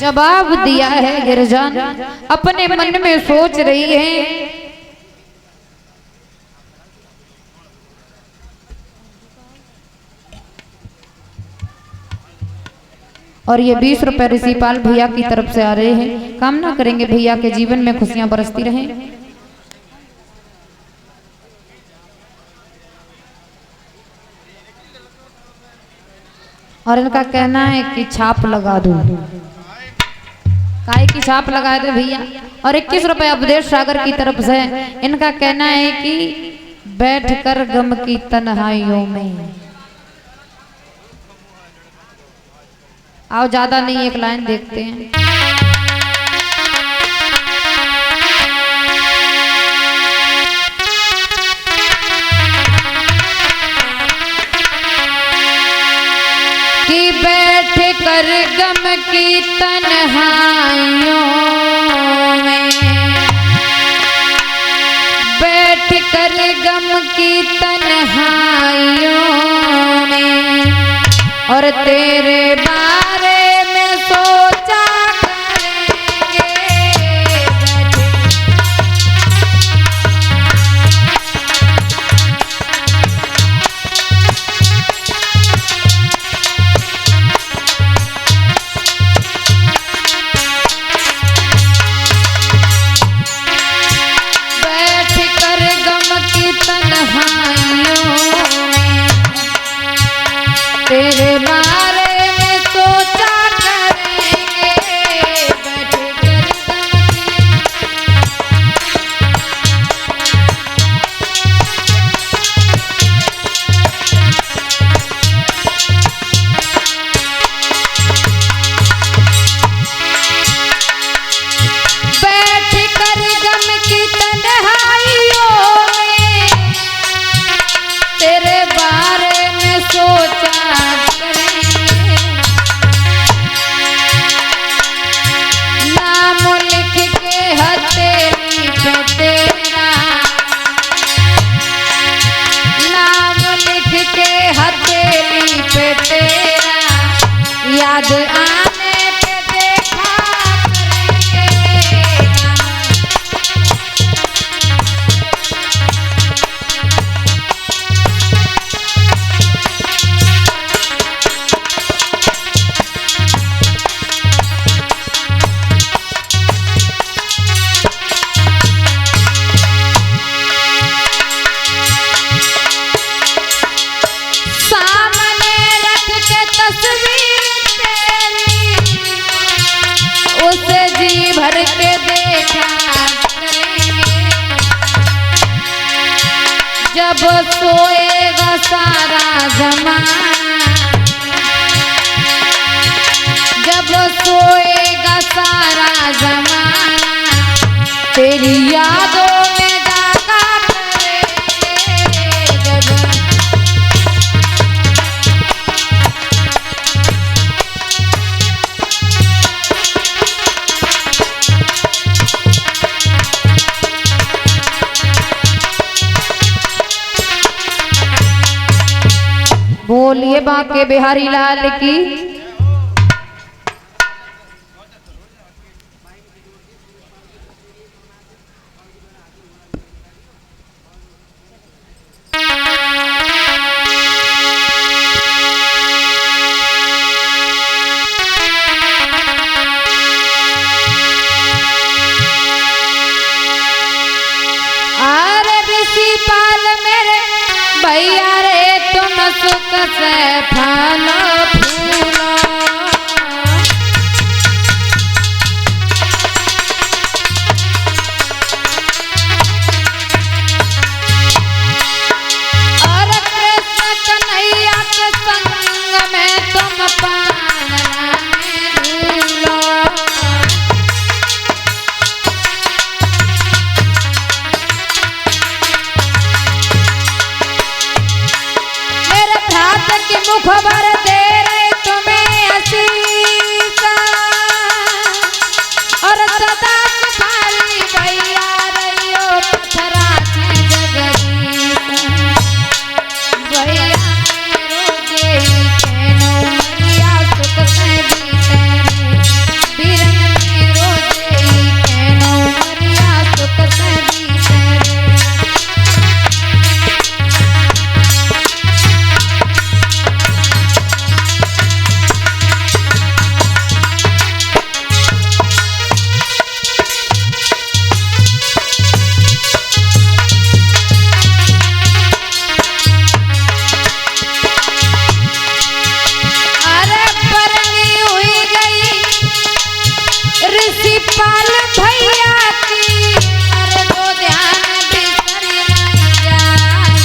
जवाब दिया है गिरजान, अपने मन में सोच रही है और ये 20 रुपए ऋषिपाल भैया की तरफ से आ रहे हैं। कामना करेंगे भैया के जीवन में खुशियां बरसती रहें। और इनका कहना है कि छाप लगा दो, काय की छाप लगा दे भैया। और 21 रुपए उपदेश सागर की तरफ से इनका कहना है कि बैठकर गम की तन्हाइयों में। आओ ज्यादा नहीं, एक लाइन देखते हैं। कि बैठ कर गम की तन्हाइयों में, बैठ कर गम की तन्हाइयों में, और तेरे बारे में सोचा करेंगे। बैठ कर गम की तन्हाइयों में, तेरे बारे में सोचा करेंगे। बैठ कर गम की, बैठ कर गम की तन्हाइयों में, तेरे बारे में सोचा करेंगे। नाम लिख के हथेली पे तेरा, नाम लिख के हथेली पे तेरा, याद आने पे देखा करेंगे। सामने रख के तस्वीर तेरी, उसे जी भर के देखा करेंगे। जब सोएगा सारा जमाना, जब सोएगा सारा जमाना, तेरी यादों में जागा करेंगे। जब बोलिए बांके बिहारी लाल की। अरे ऋषिपाल मेरे भैया रे, तुम सुख से फल फूलो। और कृष्ण कन्हैया के संग में तुम पान झूलो। मेरे भ्रात की मुखबर दे रहे तुम्हें आशीष, और सदा सुखाली भैया रहियो पथरा से जगदीश। भैया रोजे ही कहनो मरिया सुख से बीते रे, पाल भैया की अरे तो ध्यान बिसर नहीं जाए।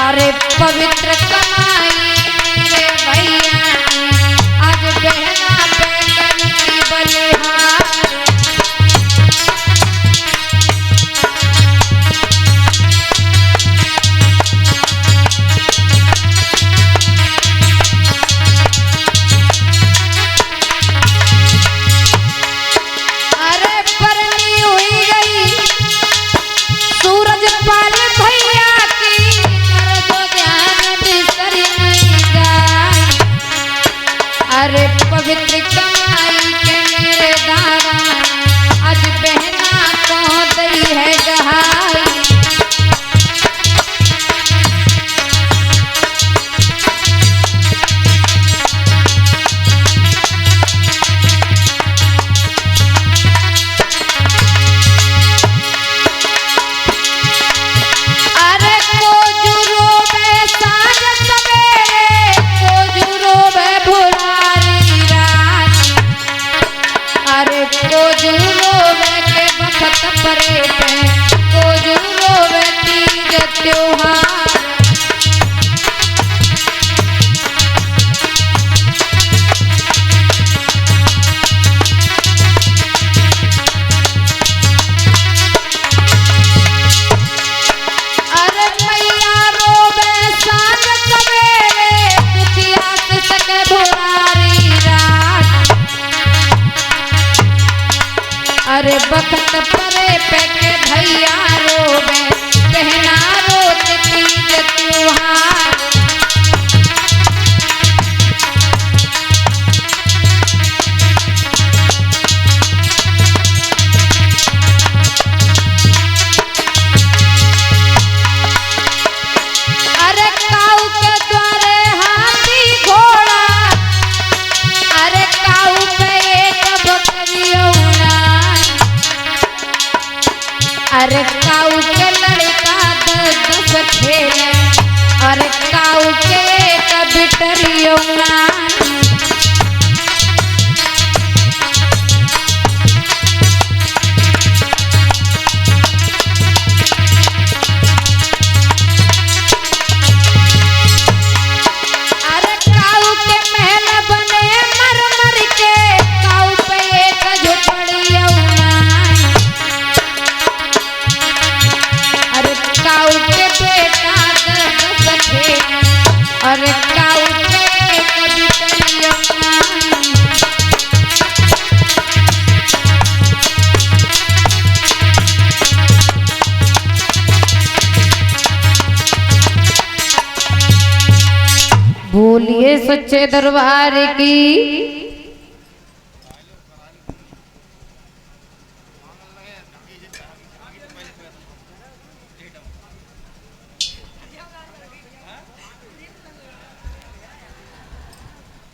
अरे पवित्र कमाई मेरे भैया आज बहना पे करती बलिहार। अरे पवित्र कमाई के मेरे दादा आज बहना को दी है गहाई। परे पे कोजू रोवे तीज त्योहार। अरे मैया रोवे सांझ सवेरे दुखिया से सके भुरारी रात। अरे बखत परे पे के भैया रोवे बहना रोत तीज त्योहार। अरे काऊ के द्वारे हाथी घोड़ा अरे काऊ पे एक बकरिया। अरे काऊ के लड़का 10 खेले अरे काऊ के कबिटरियो अरे काऊ के महल बने मर मर के काऊ पे एक झोपड़ियो। काऊ के बेटा 10 खेले अरे काऊ के कबिटरियो। बोलिए सच्चे दरबार की।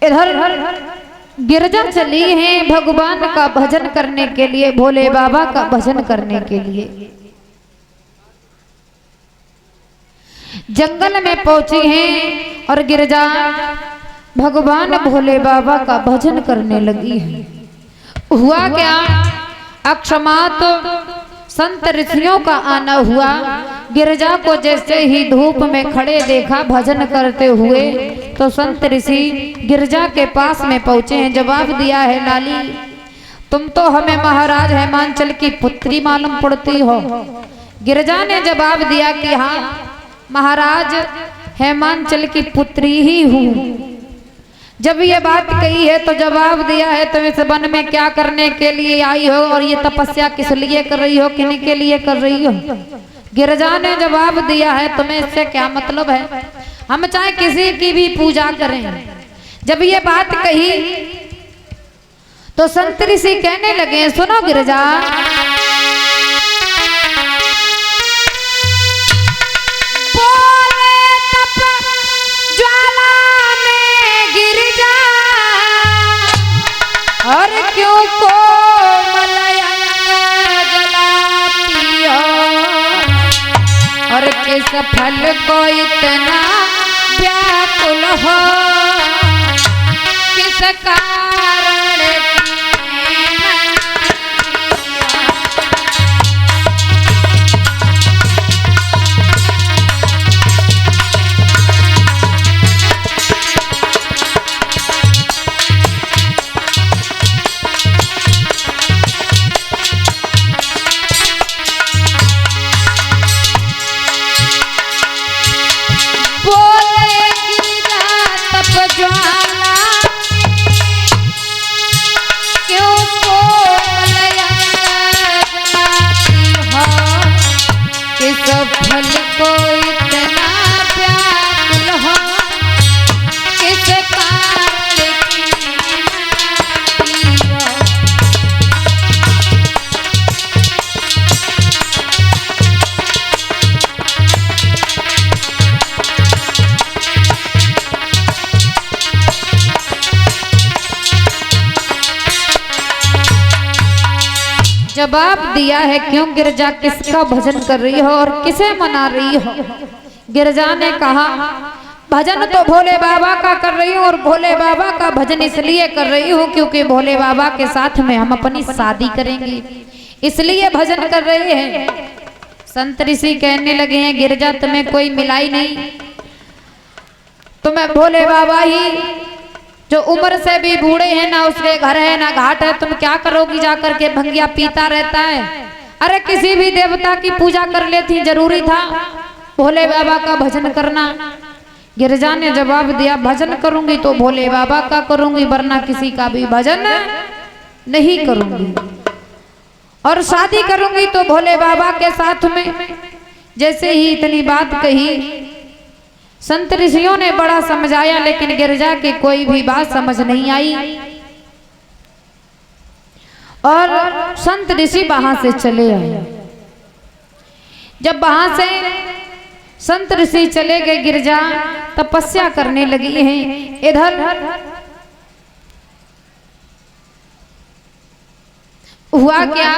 इधर गिरजा चली हैं भगवान का भजन करने के लिए, भोले बाबा का भजन करने के लिए। जंगल में पहुंची हैं और गिरजा भगवान भोले बाबा का भजन करने लगी है। हुआ क्या, अक्षमात संत ऋषियों का आना हुआ। गिरजा को जैसे ही धूप में खड़े देखा भजन करते हुए, तो संत ऋषि गिरजा के पास में पहुंचे हैं। जवाब दिया है, लाली तुम तो हमें महाराज हेमांचल की पुत्री मालूम पड़ती हो। गिरजा ने जवाब दिया कि हाँ महाराज हेमांचल की पुत्री ही हूँ। जब ये बात कही है तो जवाब दिया है, तुम इस वन में क्या करने के लिए आई हो और ये तपस्या किस लिए कर रही हो, किन के लिए कर रही हो। गिरजा ने जवाब दिया है, तुम्हें इससे क्या मतलब है, हम चाहे किसी की भी पूजा करें। जब ये बात कही तो संत ऋषि कहने लगे, सुनो गिरजा, और क्यों को मलयंग जलाती हो, और किस फल को इतना व्याकुल हो, किस कारण की ज्वाला क्यों कोमल जलाती हो कि सफल को इतना व्याकुल हो किस कारण की हो। जवाब दिया है क्यों गिरजा किसका भजन कर रही हो और किसे मना रही हो। गिरजा ने कहा भजन तो भोले बाबा का कर रही हूँ और भोले बाबा का भजन इसलिए कर रही हूँ क्योंकि भोले बाबा के साथ में हम अपनी शादी करेंगे इसलिए भजन कर रहे हैं। संत ऋषि कहने लगे हैं गिरजा तुम्हें कोई मिला ही नहीं, तुम्हें भोले बाबा ही जो उम्र से भी बूढ़े हैं, ना उसके घर है ना घाट है, तुम क्या करोगी जाकर के भंगिया पीता रहता है। अरे किसी भी देवता की पूजा कर लेती, जरूरी था भोले बाबा का भजन करना। गिरजा ने जवाब दिया भजन करूंगी तो भोले बाबा का करूंगी वरना किसी का भी भजन नहीं करूंगी और शादी करूंगी तो भोले बाबा के साथ में। जैसे ही इतनी बात कही संत ऋषियों ने बड़ा समझाया लेकिन गिरजा की कोई भी बात समझ नहीं आई और संत ऋषि वहां से चले आए। जब वहां से संत ऋषि चले गए गिरजा तपस्या करने लगी हैं। इधर हुआ क्या